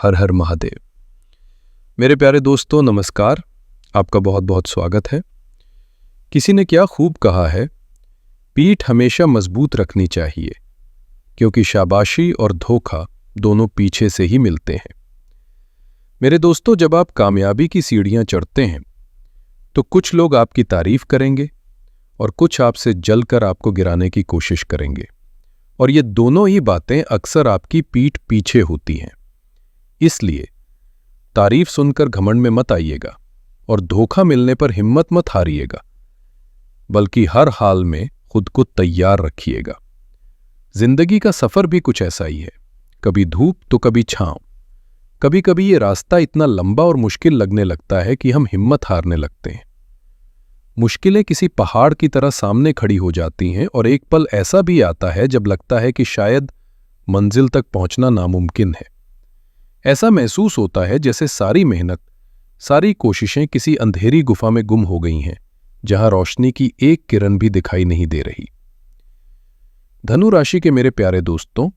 हर हर महादेव। मेरे प्यारे दोस्तों नमस्कार, आपका बहुत बहुत स्वागत है। किसी ने क्या खूब कहा है, पीठ हमेशा मजबूत रखनी चाहिए क्योंकि शाबाशी और धोखा दोनों पीछे से ही मिलते हैं। मेरे दोस्तों, जब आप कामयाबी की सीढ़ियां चढ़ते हैं तो कुछ लोग आपकी तारीफ करेंगे और कुछ आपसे जलकर आपको गिराने की कोशिश करेंगे, और ये दोनों ही बातें अक्सर आपकी पीठ पीछे होती हैं। इसलिए तारीफ सुनकर घमंड में मत आइएगा और धोखा मिलने पर हिम्मत मत हारिएगा, बल्कि हर हाल में खुद को तैयार रखिएगा। जिंदगी का सफर भी कुछ ऐसा ही है, कभी धूप तो कभी छांव। कभी कभी ये रास्ता इतना लंबा और मुश्किल लगने लगता है कि हम हिम्मत हारने लगते हैं। मुश्किलें किसी पहाड़ की तरह सामने खड़ी हो जाती हैं और एक पल ऐसा भी आता है जब लगता है कि शायद मंजिल तक पहुंचना नामुमकिन है। ऐसा महसूस होता है जैसे सारी मेहनत, सारी कोशिशें किसी अंधेरी गुफा में गुम हो गई हैं, जहां रोशनी की एक किरण भी दिखाई नहीं दे रही। धनु राशि के मेरे प्यारे दोस्तों,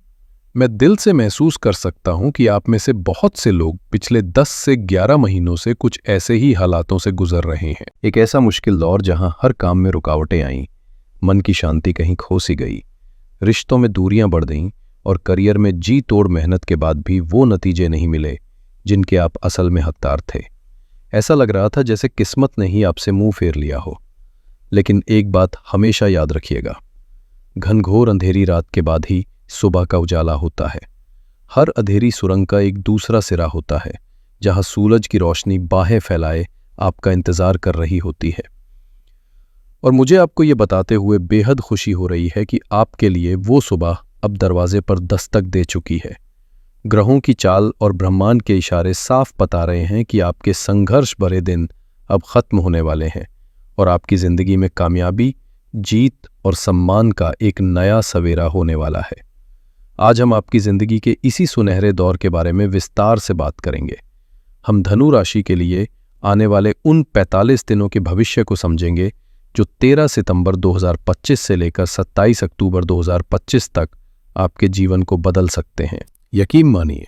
मैं दिल से महसूस कर सकता हूं कि आप में से बहुत से लोग पिछले 10 से 11 महीनों से कुछ ऐसे ही हालातों से गुजर रहे हैं। एक ऐसा मुश्किल दौर जहां हर काम में रुकावटें आईं, मन की शांति कहीं खो सी गई, रिश्तों में दूरियां बढ़ गईं और करियर में जी तोड़ मेहनत के बाद भी वो नतीजे नहीं मिले जिनके आप असल में हकदार थे। ऐसा लग रहा था जैसे किस्मत ने ही आपसे मुंह फेर लिया हो। लेकिन एक बात हमेशा याद रखिएगा, घनघोर अंधेरी रात के बाद ही सुबह का उजाला होता है। हर अंधेरी सुरंग का एक दूसरा सिरा होता है, जहां सूरज की रोशनी बाहें फैलाए आपका इंतजार कर रही होती है। और मुझे आपको ये बताते हुए बेहद खुशी हो रही है कि आपके लिए वो सुबह अब दरवाजे पर दस्तक दे चुकी है। ग्रहों की चाल और ब्रह्मांड के इशारे साफ बता रहे हैं कि आपके संघर्ष भरे दिन अब खत्म होने वाले हैं और आपकी जिंदगी में कामयाबी, जीत और सम्मान का एक नया सवेरा होने वाला है। आज हम आपकी जिंदगी के इसी सुनहरे दौर के बारे में विस्तार से बात करेंगे। हम धनु राशि के लिए आने वाले उन 45 दिनों के भविष्य को समझेंगे जो 13 सितंबर 2025 से लेकर 27 अक्टूबर 2025 तक आपके जीवन को बदल सकते हैं। यकीन मानिए,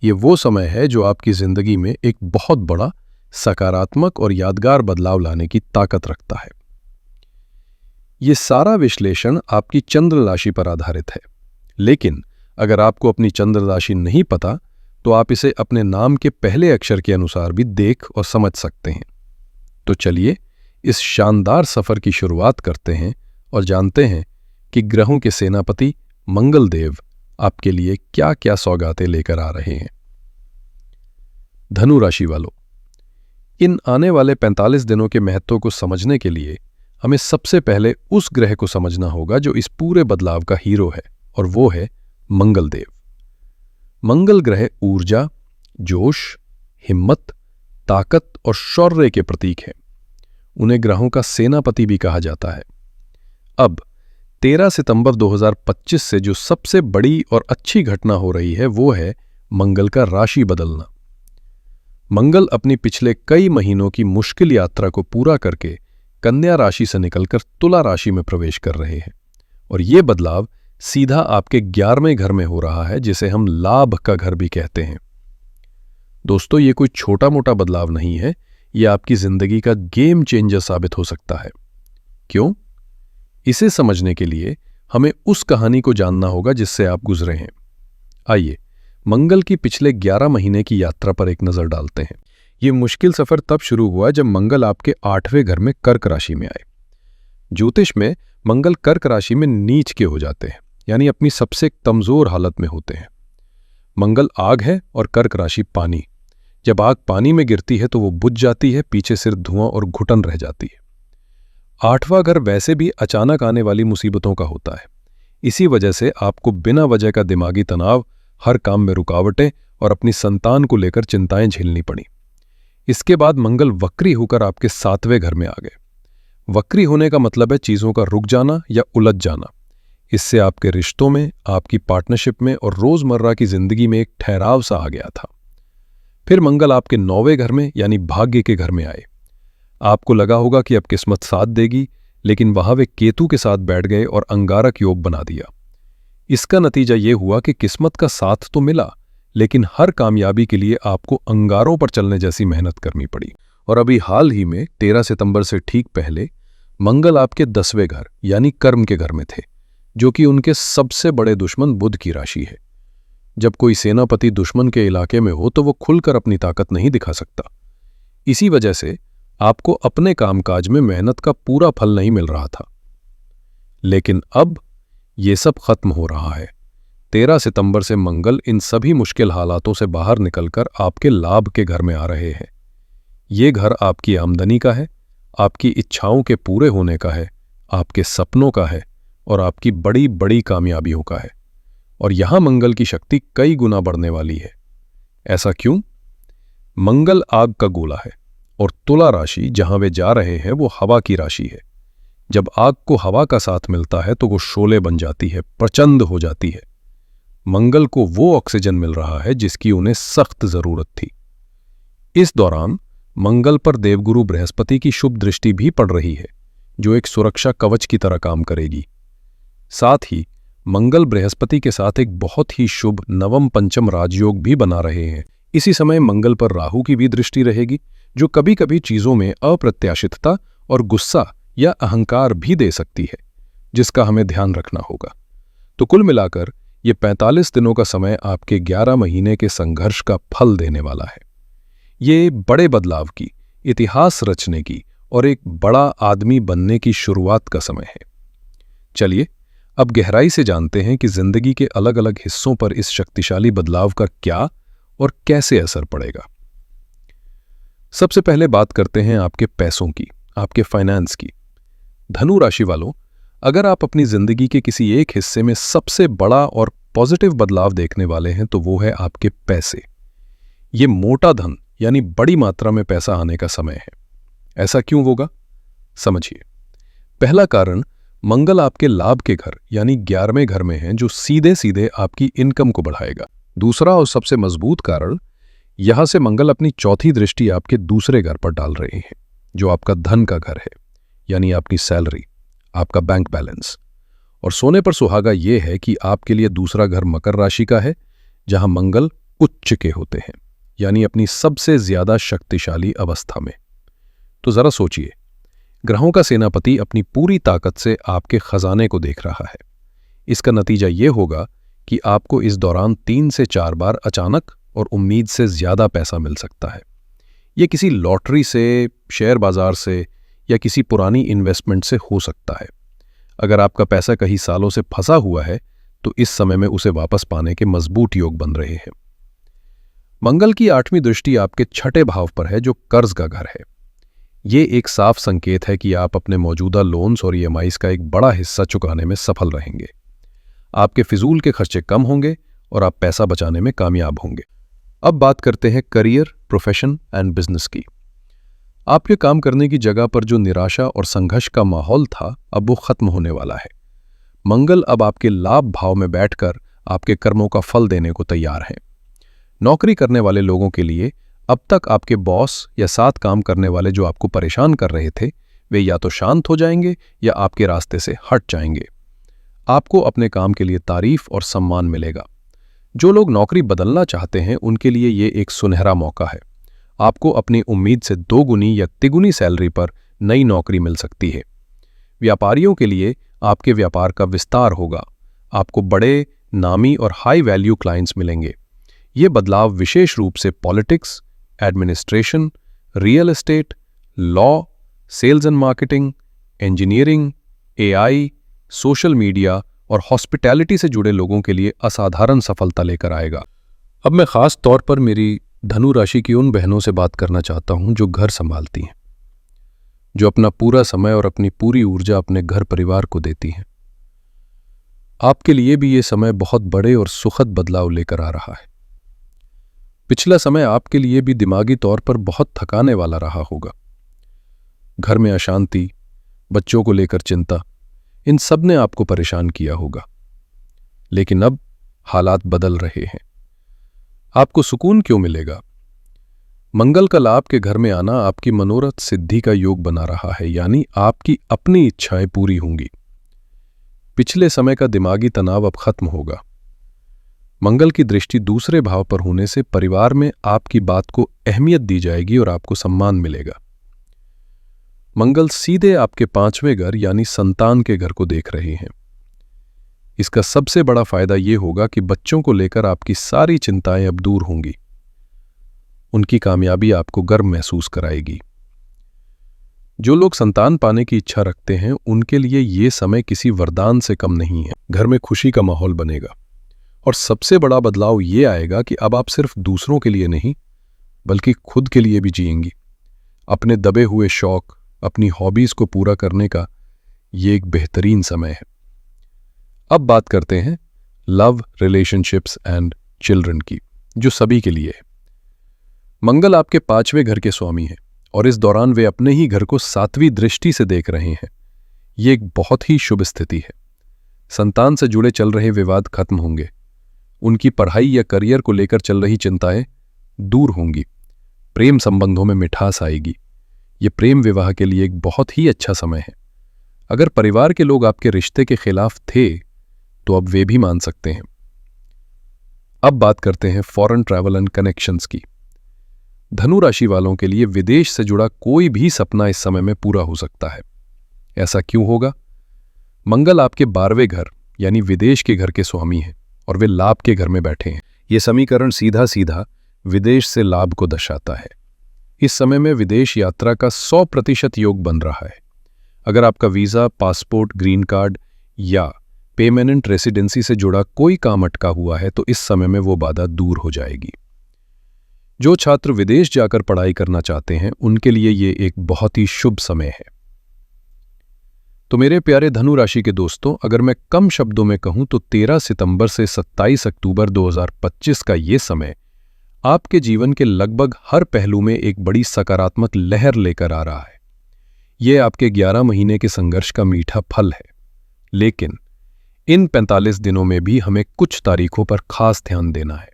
ये वो समय है जो आपकी जिंदगी में एक बहुत बड़ा सकारात्मक और यादगार बदलाव लाने की ताकत रखता है। ये सारा विश्लेषण आपकी चंद्र राशि पर आधारित है, लेकिन अगर आपको अपनी चंद्र राशि नहीं पता तो आप इसे अपने नाम के पहले अक्षर के अनुसार भी देख और समझ सकते हैं। तो चलिए इस शानदार सफर की शुरुआत करते हैं और जानते हैं कि ग्रहों के सेनापति मंगल देव आपके लिए क्या क्या सौगातें लेकर आ रहे हैं। धनु राशि वालों, इन आने वाले 45 दिनों के महत्व को समझने के लिए हमें सबसे पहले उस ग्रह को समझना होगा जो इस पूरे बदलाव का हीरो है, और वो है मंगल देव। मंगल ग्रह ऊर्जा, जोश, हिम्मत, ताकत और शौर्य के प्रतीक हैं। उन्हें ग्रहों का सेनापति भी कहा जाता है। अब 13 सितंबर 2025 से जो सबसे बड़ी और अच्छी घटना हो रही है वो है मंगल का राशि बदलना। मंगल अपनी पिछले कई महीनों की मुश्किल यात्रा को पूरा करके कन्या राशि से निकलकर तुला राशि में प्रवेश कर रहे हैं, और ये बदलाव सीधा आपके 11वें घर में हो रहा है, जिसे हम लाभ का घर भी कहते हैं। दोस्तों, ये कोई छोटा मोटा बदलाव नहीं है, ये आपकी जिंदगी का गेम चेंजर साबित हो सकता है। क्यों? इसे समझने के लिए हमें उस कहानी को जानना होगा जिससे आप गुजरे हैं। आइए मंगल की पिछले 11 महीने की यात्रा पर एक नजर डालते हैं। ये मुश्किल सफर तब शुरू हुआ जब मंगल आपके 8वें घर में कर्क राशि में आए। ज्योतिष में मंगल कर्क राशि में नीच के हो जाते हैं, यानी अपनी सबसे कमजोर हालत में होते हैं। मंगल आग है और कर्क राशि पानी। जब आग पानी में गिरती है तो वो बुझ जाती है, पीछे सिर्फ धुआं और घुटन रह जाती है। 8वां घर वैसे भी अचानक आने वाली मुसीबतों का होता है। इसी वजह से आपको बिना वजह का दिमागी तनाव, हर काम में रुकावटें और अपनी संतान को लेकर चिंताएं झेलनी पड़ी। इसके बाद मंगल वक्री होकर आपके 7वें घर में आ गए। वक्री होने का मतलब है चीजों का रुक जाना या उलझ जाना। इससे आपके रिश्तों में, आपकी पार्टनरशिप में और रोजमर्रा की जिंदगी में एक ठहराव सा आ गया था। फिर मंगल आपके 9वें घर में यानी भाग्य के घर में आए। आपको लगा होगा कि अब किस्मत साथ देगी, लेकिन वहां वे केतु के साथ बैठ गए और अंगारक योग बना दिया। इसका नतीजा ये हुआ कि किस्मत का साथ तो मिला, लेकिन हर कामयाबी के लिए आपको अंगारों पर चलने जैसी मेहनत करनी पड़ी। और अभी हाल ही में 13 सितंबर से ठीक पहले मंगल आपके 10वें घर यानी कर्म के घर में थे, जो कि उनके सबसे बड़े दुश्मन बुध की राशि है। जब कोई सेनापति दुश्मन के इलाके में हो तो वो खुलकर अपनी ताकत नहीं दिखा सकता। इसी वजह से आपको अपने कामकाज में मेहनत का पूरा फल नहीं मिल रहा था। लेकिन अब ये सब खत्म हो रहा है। 13 सितंबर से मंगल इन सभी मुश्किल हालातों से बाहर निकलकर आपके लाभ के घर में आ रहे हैं। ये घर आपकी आमदनी का है, आपकी इच्छाओं के पूरे होने का है, आपके सपनों का है और आपकी बड़ी बड़ी कामयाबियों का है। और यहां मंगल की शक्ति कई गुना बढ़ने वाली है। ऐसा क्यों? मंगल आग का गोला है और तुला राशि जहां वे जा रहे हैं वो हवा की राशि है। जब आग को हवा का साथ मिलता है तो वो शोले बन जाती है, प्रचंड हो जाती है। मंगल को वो ऑक्सीजन मिल रहा है जिसकी उन्हें सख्त जरूरत थी। इस दौरान मंगल पर देवगुरु बृहस्पति की शुभ दृष्टि भी पड़ रही है, जो एक सुरक्षा कवच की तरह काम करेगी। साथ ही मंगल बृहस्पति के साथ एक बहुत ही शुभ नवम पंचम राजयोग भी बना रहे हैं। इसी समय मंगल पर राहु की भी दृष्टि रहेगी, जो कभी कभी चीजों में अप्रत्याशितता और गुस्सा या अहंकार भी दे सकती है, जिसका हमें ध्यान रखना होगा। तो कुल मिलाकर ये 45 दिनों का समय आपके 11 महीने के संघर्ष का फल देने वाला है। ये बड़े बदलाव की, इतिहास रचने की और एक बड़ा आदमी बनने की शुरुआत का समय है। चलिए अब गहराई से जानते हैं कि जिंदगी के अलग अलग हिस्सों पर इस शक्तिशाली बदलाव का क्या और कैसे असर पड़ेगा। सबसे पहले बात करते हैं आपके पैसों की, आपके फाइनेंस की। धनु राशि वालों, अगर आप अपनी जिंदगी के किसी एक हिस्से में सबसे बड़ा और पॉजिटिव बदलाव देखने वाले हैं तो वो है आपके पैसे। ये मोटा धन यानी बड़ी मात्रा में पैसा आने का समय है। ऐसा क्यों होगा? समझिए। पहला कारण, मंगल आपके लाभ के घर यानी 11वें घर में है, जो सीधे सीधे आपकी इनकम को बढ़ाएगा। दूसरा और सबसे मजबूत कारण, यहां से मंगल अपनी चौथी दृष्टि आपके दूसरे घर पर डाल रहे हैं, जो आपका धन का घर है, यानी आपकी सैलरी, आपका बैंक बैलेंस। और सोने पर सुहागा यह है कि आपके लिए दूसरा घर मकर राशि का है, जहां मंगल उच्च के होते हैं, यानी अपनी सबसे ज्यादा शक्तिशाली अवस्था में। तो जरा सोचिए, ग्रहों का सेनापति अपनी पूरी ताकत से आपके खजाने को देख रहा है। इसका नतीजा यह होगा कि आपको इस दौरान 3 से 4 बार अचानक और उम्मीद से ज्यादा पैसा मिल सकता है। यह किसी लॉटरी से, शेयर बाजार से या किसी पुरानी इन्वेस्टमेंट से हो सकता है। अगर आपका पैसा कई सालों से फंसा हुआ है तो इस समय में उसे वापस पाने के मजबूत योग बन रहे हैं। मंगल की 8वीं दृष्टि आपके 6ठे भाव पर है, जो कर्ज का घर है। ये एक साफ संकेत है कि आप अपने मौजूदा लोन्स और ईएमआईज का एक बड़ा हिस्सा चुकाने में सफल रहेंगे। आपके फिजूल के खर्चे कम होंगे और आप पैसा बचाने में कामयाब होंगे। अब बात करते हैं करियर, प्रोफेशन एंड बिजनेस की। आपके काम करने की जगह पर जो निराशा और संघर्ष का माहौल था, अब वो खत्म होने वाला है। मंगल अब आपके लाभ भाव में बैठकर आपके कर्मों का फल देने को तैयार है। नौकरी करने वाले लोगों के लिए अब तक आपके बॉस या साथ काम करने वाले जो आपको परेशान कर रहे थे, वे या तो शांत हो जाएंगे या आपके रास्ते से हट जाएंगे। आपको अपने काम के लिए तारीफ और सम्मान मिलेगा। जो लोग नौकरी बदलना चाहते हैं उनके लिए ये एक सुनहरा मौका है। आपको अपनी उम्मीद से 2 गुनी या तिगुनी सैलरी पर नई नौकरी मिल सकती है। व्यापारियों के लिए आपके व्यापार का विस्तार होगा। आपको बड़े, नामी और हाई वैल्यू क्लाइंट्स मिलेंगे। ये बदलाव विशेष रूप से politics, administration, real estate, law, sales and marketing, engineering, AI, social media और हॉस्पिटैलिटी से जुड़े लोगों के लिए असाधारण सफलता लेकर आएगा। अब मैं खास तौर पर मेरी धनु राशि की उन बहनों से बात करना चाहता हूं जो घर संभालती हैं, जो अपना पूरा समय और अपनी पूरी ऊर्जा अपने घर परिवार को देती हैं। आपके लिए भी ये समय बहुत बड़े और सुखद बदलाव लेकर आ रहा है। पिछला समय आपके लिए भी दिमागी तौर पर बहुत थकाने वाला रहा होगा। घर में अशांति, बच्चों को लेकर चिंता, इन सब ने आपको परेशान किया होगा। लेकिन अब हालात बदल रहे हैं। आपको सुकून क्यों मिलेगा? मंगल का लाभ के घर में आना आपकी मनोरथ सिद्धि का योग बना रहा है, यानी आपकी अपनी इच्छाएं पूरी होंगी। पिछले समय का दिमागी तनाव अब खत्म होगा। मंगल की दृष्टि दूसरे भाव पर होने से परिवार में आपकी बात को अहमियत दी जाएगी और आपको सम्मान मिलेगा। मंगल सीधे आपके 5वें घर यानी संतान के घर को देख रहे हैं। इसका सबसे बड़ा फायदा यह होगा कि बच्चों को लेकर आपकी सारी चिंताएं अब दूर होंगी। उनकी कामयाबी आपको गर्व महसूस कराएगी। जो लोग संतान पाने की इच्छा रखते हैं उनके लिए यह समय किसी वरदान से कम नहीं है। घर में खुशी का माहौल बनेगा और सबसे बड़ा बदलाव ये आएगा कि अब आप सिर्फ दूसरों के लिए नहीं बल्कि खुद के लिए भी जिएंगी। अपने दबे हुए शौक, अपनी हॉबीज को पूरा करने का ये एक बेहतरीन समय है। अब बात करते हैं लव, रिलेशनशिप्स एंड चिल्ड्रन की, जो सभी के लिए है। मंगल आपके 5वें घर के स्वामी हैं और इस दौरान वे अपने ही घर को 7वीं दृष्टि से देख रहे हैं। ये एक बहुत ही शुभ स्थिति है। संतान से जुड़े चल रहे विवाद खत्म होंगे। उनकी पढ़ाई या करियर को लेकर चल रही चिंताएं दूर होंगी। प्रेम संबंधों में मिठास आएगी। ये प्रेम विवाह के लिए एक बहुत ही अच्छा समय है। अगर परिवार के लोग आपके रिश्ते के खिलाफ थे तो अब वे भी मान सकते हैं। अब बात करते हैं फॉरेन ट्रैवल एंड कनेक्शंस की। धनु राशि वालों के लिए विदेश से जुड़ा कोई भी सपना इस समय में पूरा हो सकता है। ऐसा क्यों होगा? मंगल आपके 12वें घर यानी विदेश के घर के स्वामी हैं और वे लाभ के घर में बैठे हैं। यह समीकरण सीधा सीधा विदेश से लाभ को दर्शाता है। इस समय में विदेश यात्रा का 100% योग बन रहा है। अगर आपका वीजा, पासपोर्ट, ग्रीन कार्ड या पेर्मानेंट रेसिडेंसी से जुड़ा कोई काम अटका हुआ है तो इस समय में वो बाधा दूर हो जाएगी। जो छात्र विदेश जाकर पढ़ाई करना चाहते हैं उनके लिए ये एक बहुत ही शुभ समय है। तो मेरे प्यारे धनु राशि के दोस्तों, अगर मैं कम शब्दों में कहूं तो 13 सितंबर से 27 अक्टूबर 2025 का ये समय आपके जीवन के लगभग हर पहलू में एक बड़ी सकारात्मक लहर लेकर आ रहा है। यह आपके 11 महीने के संघर्ष का मीठा फल है। लेकिन इन 45 दिनों में भी हमें कुछ तारीखों पर खास ध्यान देना है।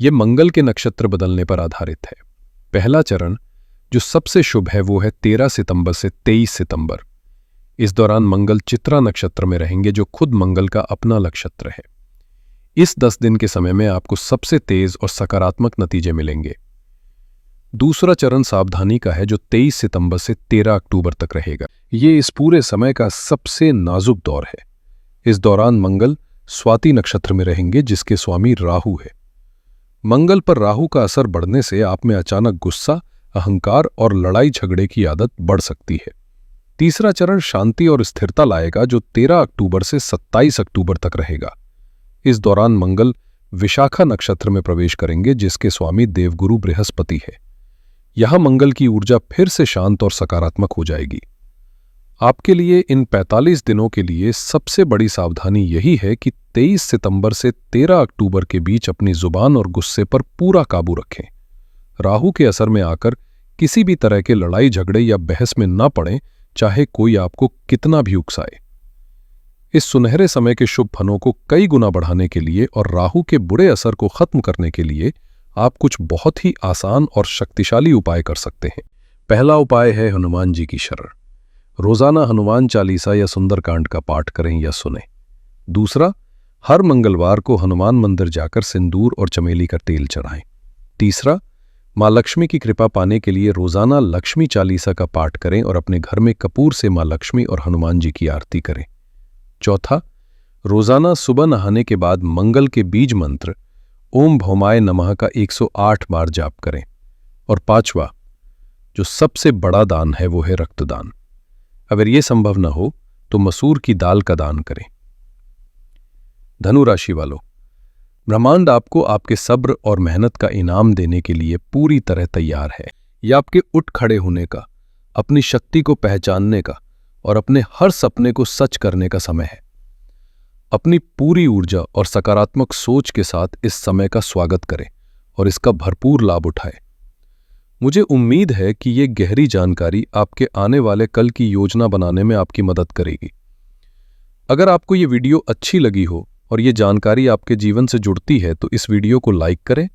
यह मंगल के नक्षत्र बदलने पर आधारित है। पहला चरण जो सबसे शुभ है वो है 13 सितंबर से 23 सितंबर। इस दौरान मंगल चित्रा नक्षत्र में रहेंगे जो खुद मंगल का अपना नक्षत्र है। इस 10 दिन के समय में आपको सबसे तेज और सकारात्मक नतीजे मिलेंगे। दूसरा चरण सावधानी का है जो 23 सितंबर से 13 अक्टूबर तक रहेगा। ये इस पूरे समय का सबसे नाजुक दौर है। इस दौरान मंगल स्वाति नक्षत्र में रहेंगे जिसके स्वामी राहु है। मंगल पर राहु का असर बढ़ने से आप में अचानक गुस्सा, अहंकार और लड़ाई झगड़े की आदत बढ़ सकती है। तीसरा चरण शांति और स्थिरता लाएगा जो 13 अक्टूबर से 27 अक्टूबर तक रहेगा। इस दौरान मंगल विशाखा नक्षत्र में प्रवेश करेंगे जिसके स्वामी देवगुरु बृहस्पति है। यहां मंगल की ऊर्जा फिर से शांत और सकारात्मक हो जाएगी। आपके लिए इन 45 दिनों के लिए सबसे बड़ी सावधानी यही है कि 23 सितंबर से 13 अक्टूबर के बीच अपनी जुबान और गुस्से पर पूरा काबू रखें। राहु के असर में आकर किसी भी तरह के लड़ाई झगड़े या बहस में न पड़ें, चाहे कोई आपको कितना भी उकसाए। इस सुनहरे समय के शुभ फलों को कई गुना बढ़ाने के लिए और राहु के बुरे असर को खत्म करने के लिए आप कुछ बहुत ही आसान और शक्तिशाली उपाय कर सकते हैं। पहला उपाय है हनुमान जी की शरण। रोजाना हनुमान चालीसा या सुंदरकांड का पाठ करें या सुनें। दूसरा, हर मंगलवार को हनुमान मंदिर जाकर सिंदूर और चमेली का तेल चढ़ाएं। तीसरा, मां लक्ष्मी की कृपा पाने के लिए रोजाना लक्ष्मी चालीसा का पाठ करें और अपने घर में कपूर से मां लक्ष्मी और हनुमान जी की आरती करें। चौथा, रोजाना सुबह नहाने के बाद मंगल के बीज मंत्र ओम भौमाय नमः का 108 बार जाप करें। और पांचवा, जो सबसे बड़ा दान है वो है रक्तदान। अगर ये संभव न हो तो मसूर की दाल का दान करें। धनु राशि वालों, ब्रह्मांड आपको आपके सब्र और मेहनत का इनाम देने के लिए पूरी तरह तैयार है। यह आपके उठ खड़े होने का, अपनी शक्ति को पहचानने का और अपने हर सपने को सच करने का समय है। अपनी पूरी ऊर्जा और सकारात्मक सोच के साथ इस समय का स्वागत करें और इसका भरपूर लाभ उठाएं। मुझे उम्मीद है कि ये गहरी जानकारी आपके आने वाले कल की योजना बनाने में आपकी मदद करेगी। अगर आपको ये वीडियो अच्छी लगी हो और ये जानकारी आपके जीवन से जुड़ती है तो इस वीडियो को लाइक करें,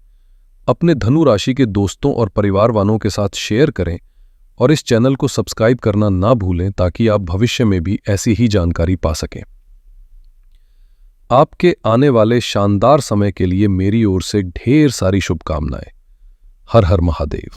अपने धनु राशि के दोस्तों और परिवार वालों के साथ शेयर करें और इस चैनल को सब्सक्राइब करना ना भूलें ताकि आप भविष्य में भी ऐसी ही जानकारी पा सकें। आपके आने वाले शानदार समय के लिए मेरी ओर से ढेर सारी शुभकामनाएं। हर हर महादेव।